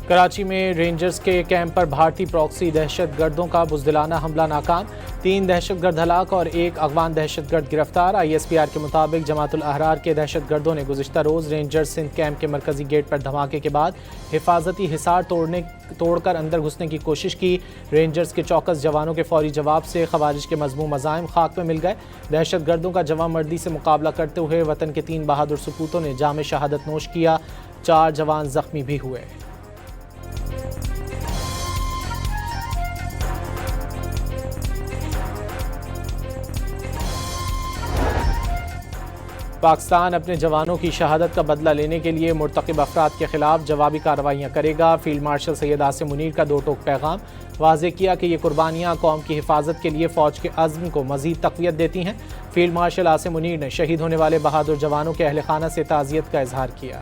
کراچی میں رینجرز کے کیمپ پر بھارتی پراکسی دہشت گردوں کا بزدلانہ حملہ ناکام، 3 دہشت گرد ہلاک اور 1 افغان دہشت گرد گرفتار۔ ISPR کے مطابق جماعت الاحرار کے دہشت گردوں نے گزشتہ روز رینجرز سندھ کیمپ کے مرکزی گیٹ پر دھماکے کے بعد حفاظتی حصار توڑ کر اندر گھسنے کی کوشش کی۔ رینجرز کے چوکس جوانوں کے فوری جواب سے خوارج کے مذموم عزائم خاک میں مل گئے۔ دہشت گردوں کا جواں مردی سے مقابلہ کرتے ہوئے وطن کے 3 بہادر سپوتوں نے جام شہادت نوش کیا، 4 جوان زخمی بھی ہوئے۔ پاکستان اپنے جوانوں کی شہادت کا بدلہ لینے کے لیے مرتکب افراد کے خلاف جوابی کارروائیاں کرے گا۔ فیلڈ مارشل سید عاصم منیر کا 2 ٹوک پیغام، واضح کیا کہ یہ قربانیاں قوم کی حفاظت کے لیے فوج کے عزم کو مزید تقویت دیتی ہیں۔ فیلڈ مارشل عاصم منیر نے شہید ہونے والے بہادر جوانوں کے اہل خانہ سے تعزیت کا اظہار کیا۔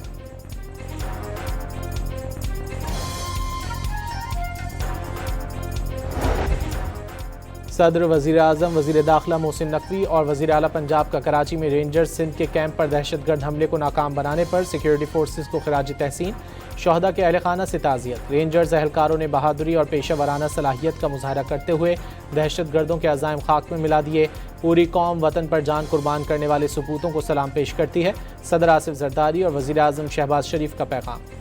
صدر، وزیر اعظم، وزیر داخلہ محسن نقوی اور وزیر اعلیٰ پنجاب کا کراچی میں رینجرز سندھ کے کیمپ پر دہشت گرد حملے کو ناکام بنانے پر سیکیورٹی فورسز کو خراج تحسین، شہداء کے اہل خانہ سے تعزیت۔ رینجرز اہلکاروں نے بہادری اور پیشہ ورانہ صلاحیت کا مظاہرہ کرتے ہوئے دہشت گردوں کے عزائم خاک میں ملا دیے۔ پوری قوم وطن پر جان قربان کرنے والے سپوتوں کو سلام پیش کرتی ہے۔ صدر آصف زرداری اور وزیر اعظم شہباز شریف کا پیغام۔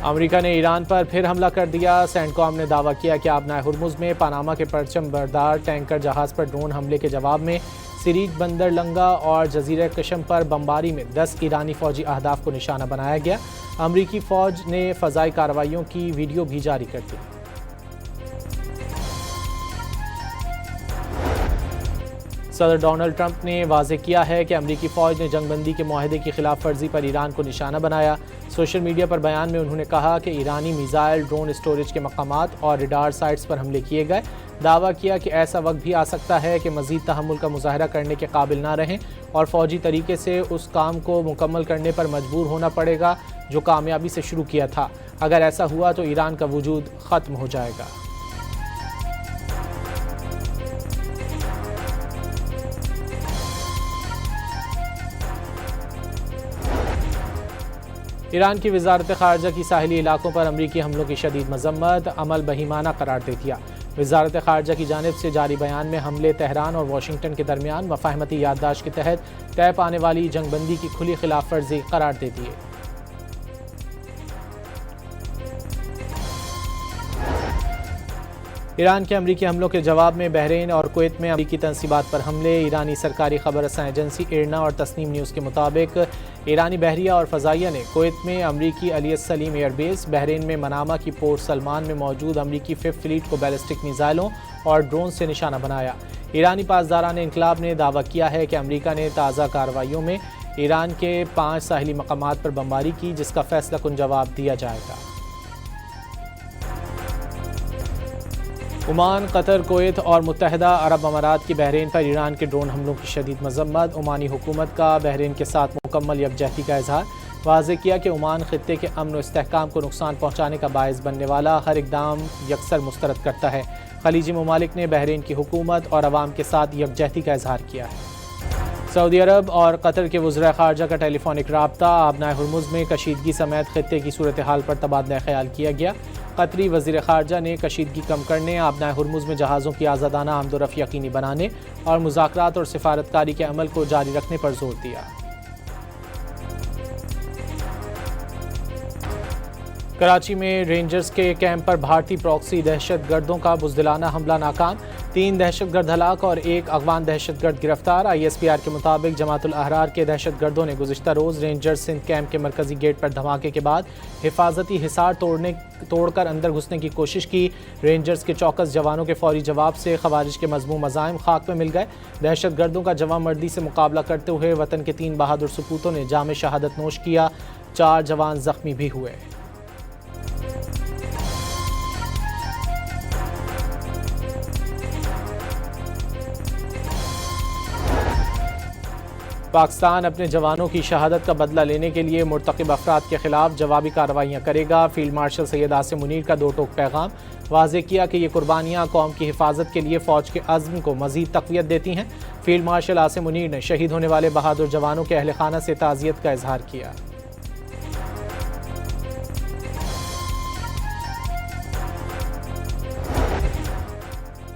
امریکہ نے ایران پر پھر حملہ کر دیا۔ سینٹ کام نے دعویٰ کیا کہ آبنائے ہرمز میں پاناما کے پرچم بردار ٹینکر جہاز پر ڈرون حملے کے جواب میں سریج بندر لنگا اور جزیرہ قشم پر بمباری میں 10 ایرانی فوجی اہداف کو نشانہ بنایا گیا۔ امریکی فوج نے فضائی کارروائیوں کی ویڈیو بھی جاری کر دی۔ صدر ڈونلڈ ٹرمپ نے واضح کیا ہے کہ امریکی فوج نے جنگ بندی کے معاہدے کی خلاف ورزی پر ایران کو نشانہ بنایا۔ سوشل میڈیا پر بیان میں انہوں نے کہا کہ ایرانی میزائل، ڈرون اسٹوریج کے مقامات اور ریڈار سائٹس پر حملے کیے گئے۔ دعویٰ کیا کہ ایسا وقت بھی آ سکتا ہے کہ مزید تحمل کا مظاہرہ کرنے کے قابل نہ رہیں اور فوجی طریقے سے اس کام کو مکمل کرنے پر مجبور ہونا پڑے گا جو کامیابی سے شروع کیا تھا۔ اگر ایسا ہوا تو ایران کا وجود ختم ہو جائے گا۔ ایران کی وزارت خارجہ کی ساحلی علاقوں پر امریکی حملوں کی شدید مذمت، عمل بہیمانہ قرار دے دیا۔ وزارت خارجہ کی جانب سے جاری بیان میں حملے تہران اور واشنگٹن کے درمیان مفاہمتی یادداشت کے تحت طے پانے والی جنگ بندی کی کھلی خلاف ورزی قرار دے دیے۔ ایران کے امریکی حملوں کے جواب میں بحرین اور کویت میں امریکی تنصیبات پر حملے۔ ایرانی سرکاری خبر رساں ایجنسی ایرنا اور تسنیم نیوز کے مطابق ایرانی بحریہ اور فضائیہ نے کویت میں امریکی علی السلیم ایئر بیس، بحرین میں منامہ کی پورٹ سلمان میں موجود امریکی 5th فلیٹ کو بیلسٹک میزائلوں اور ڈرون سے نشانہ بنایا۔ ایرانی پاسداران انقلاب نے دعویٰ کیا ہے کہ امریکہ نے تازہ کارروائیوں میں ایران کے 5 ساحلی مقامات پر بمباری کی، جس کا فیصلہ کن جواب دیا جائے گا۔ عمان، قطر، کویت اور متحدہ عرب امارات کی بحرین پر ایران کے ڈرون حملوں کی شدید مذمت۔ عمانی حکومت کا بحرین کے ساتھ مکمل یکجہتی کا اظہار، واضح کیا کہ عمان خطے کے امن و استحکام کو نقصان پہنچانے کا باعث بننے والا ہر اقدام یکسر مسترد کرتا ہے۔ خلیجی ممالک نے بحرین کی حکومت اور عوام کے ساتھ یکجہتی کا اظہار کیا ہے۔ سعودی عرب اور قطر کے وزراء خارجہ کا ٹیلی فونک رابطہ، آبنائے ہرمز میں کشیدگی سمیت خطے کی صورتحال پر تبادلہ خیال کیا گیا۔ قطری وزیر خارجہ نے کشیدگی کم کرنے، آبنائے ہرمز میں جہازوں کی آزادانہ آمد و رفت یقینی بنانے اور مذاکرات اور سفارتکاری کے عمل کو جاری رکھنے پر زور دیا۔ کراچی میں رینجرز کے کیمپ پر بھارتی پراکسی دہشت گردوں کا بزدلانہ حملہ ناکام، 3 دہشت گرد ہلاک اور 1 افغان دہشت گرد گرفتار۔ ISPR کے مطابق جماعت الاحرار کے دہشت گردوں نے گزشتہ روز رینجرز سندھ کیمپ کے مرکزی گیٹ پر دھماکے کے بعد حفاظتی حصار توڑ کر اندر گھسنے کی کوشش کی۔ رینجرز کے چوکس جوانوں کے فوری جواب سے خوارج کے مذموم عزائم خاک میں مل گئے۔ دہشت گردوں کا جواں مردی سے مقابلہ کرتے ہوئے وطن کے 3 بہادر سپوتوں نے جام شہادت نوش کیا، 4 جوان زخمی بھی ہوئے۔ پاکستان اپنے جوانوں کی شہادت کا بدلہ لینے کے لیے مرتکب افراد کے خلاف جوابی کارروائیاں کرے گا۔ فیلڈ مارشل سید عاصم منیر کا دو ٹوک پیغام، واضح کیا کہ یہ قربانیاں قوم کی حفاظت کے لیے فوج کے عزم کو مزید تقویت دیتی ہیں۔ فیلڈ مارشل عاصم منیر نے شہید ہونے والے بہادر جوانوں کے اہل خانہ سے تعزیت کا اظہار کیا۔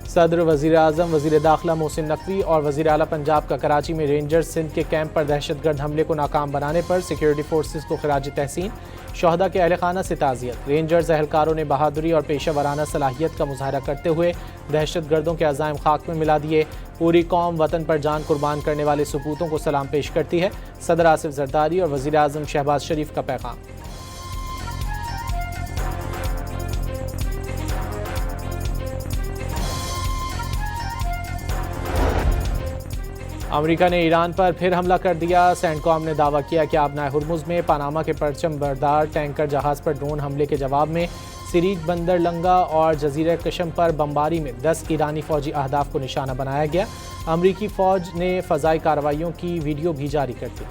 صدر، وزیر اعظم، وزیر داخلہ محسن نقوی اور وزیر اعلیٰ پنجاب کا کراچی میں رینجرز سندھ کے کیمپ پر دہشت گرد حملے کو ناکام بنانے پر سیکیورٹی فورسز کو خراج تحسین، شہداء کے اہل خانہ سے تعزیت۔ رینجرز اہلکاروں نے بہادری اور پیشہ ورانہ صلاحیت کا مظاہرہ کرتے ہوئے دہشت گردوں کے عزائم خاک میں ملا دیے۔ پوری قوم وطن پر جان قربان کرنے والے سپوتوں کو سلام پیش کرتی ہے۔ صدر آصف زرداری اور وزیر اعظم شہباز شریف کا پیغام۔ امریکہ نے ایران پر پھر حملہ کر دیا۔ سینٹ کام نے دعویٰ کیا کہ آبنائے ہرمز میں پاناما کے پرچم بردار ٹینکر جہاز پر ڈرون حملے کے جواب میں سریج، بندر لنگا اور جزیرہ قشم پر بمباری میں 10 ایرانی فوجی اہداف کو نشانہ بنایا گیا۔ امریکی فوج نے فضائی کارروائیوں کی ویڈیو بھی جاری کر دی۔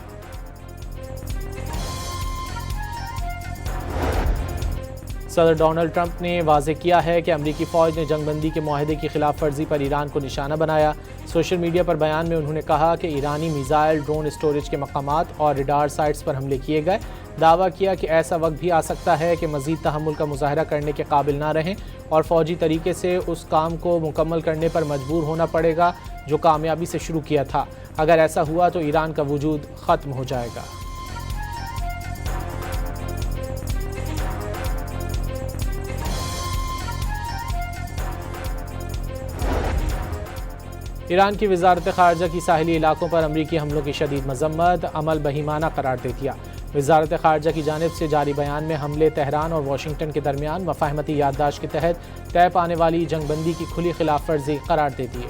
صدر ڈونلڈ ٹرمپ نے واضح کیا ہے کہ امریکی فوج نے جنگ بندی کے معاہدے کی خلاف ورزی پر ایران کو نشانہ بنایا۔ سوشل میڈیا پر بیان میں انہوں نے کہا کہ ایرانی میزائل، ڈرون اسٹوریج کے مقامات اور ریڈار سائٹس پر حملے کیے گئے۔ دعویٰ کیا کہ ایسا وقت بھی آ سکتا ہے کہ مزید تحمل کا مظاہرہ کرنے کے قابل نہ رہیں اور فوجی طریقے سے اس کام کو مکمل کرنے پر مجبور ہونا پڑے گا جو کامیابی سے شروع کیا تھا۔ اگر ایسا ہوا تو ایران کا وجود ختم ہو جائے گا۔ ایران کی وزارت خارجہ کی ساحلی علاقوں پر امریکی حملوں کی شدید مذمت، عمل بہیمانہ قرار دے دیا۔ وزارت خارجہ کی جانب سے جاری بیان میں حملے تہران اور واشنگٹن کے درمیان مفاہمتی یادداشت کے تحت طے پانے والی جنگ بندی کی کھلی خلاف ورزی قرار دے دیے۔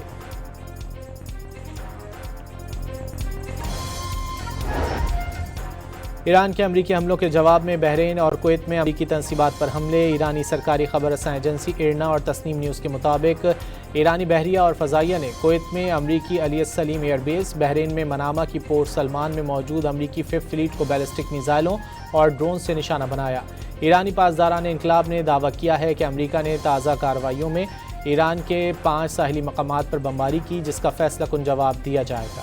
ایران کے امریکی حملوں کے جواب میں بحرین اور کویت میں امریکی تنصیبات پر حملے۔ ایرانی سرکاری خبر رساں ایجنسی ایرنا اور تسنیم نیوز کے مطابق ایرانی بحریہ اور فضائیہ نے کویت میں امریکی علی السلیم ایئر بیس، بحرین میں منامہ کی پورٹ سلمان میں موجود امریکی ففتھ فلیٹ کو بیلسٹک میزائلوں اور ڈرون سے نشانہ بنایا۔ ایرانی پاسداران انقلاب نے دعویٰ کیا ہے کہ امریکہ نے تازہ کارروائیوں میں ایران کے 5 ساحلی مقامات پر بمباری کی، جس کا فیصلہ کن جواب دیا جائے گا۔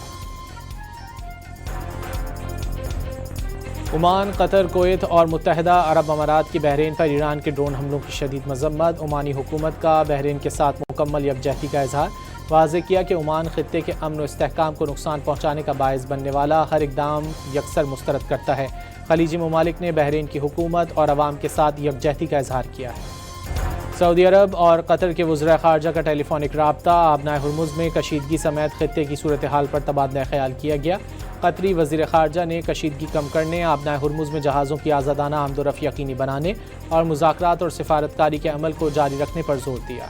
عمان، قطر، کویت اور متحدہ عرب امارات کی بحرین پر ایران کے ڈرون حملوں کی شدید مذمت۔ عمانی حکومت کا بحرین کے ساتھ مکمل یکجہتی کا اظہار، واضح کیا کہ عمان خطے کے امن و استحکام کو نقصان پہنچانے کا باعث بننے والا ہر اقدام یکسر مسترد کرتا ہے۔ خلیجی ممالک نے بحرین کی حکومت اور عوام کے ساتھ یکجہتی کا اظہار کیا ہے۔ سعودی عرب اور قطر کے وزراء خارجہ کا ٹیلی فونک رابطہ، آبنائے ہرمز میں کشیدگی سمیت خطے کی صورتحال پر تبادلہ خیال کیا گیا۔ قطری وزیر خارجہ نے کشیدگی کم کرنے، آبنائے ہرمز میں جہازوں کی آزادانہ آمد و رفت یقینی بنانے اور مذاکرات اور سفارتکاری کے عمل کو جاری رکھنے پر زور دیا۔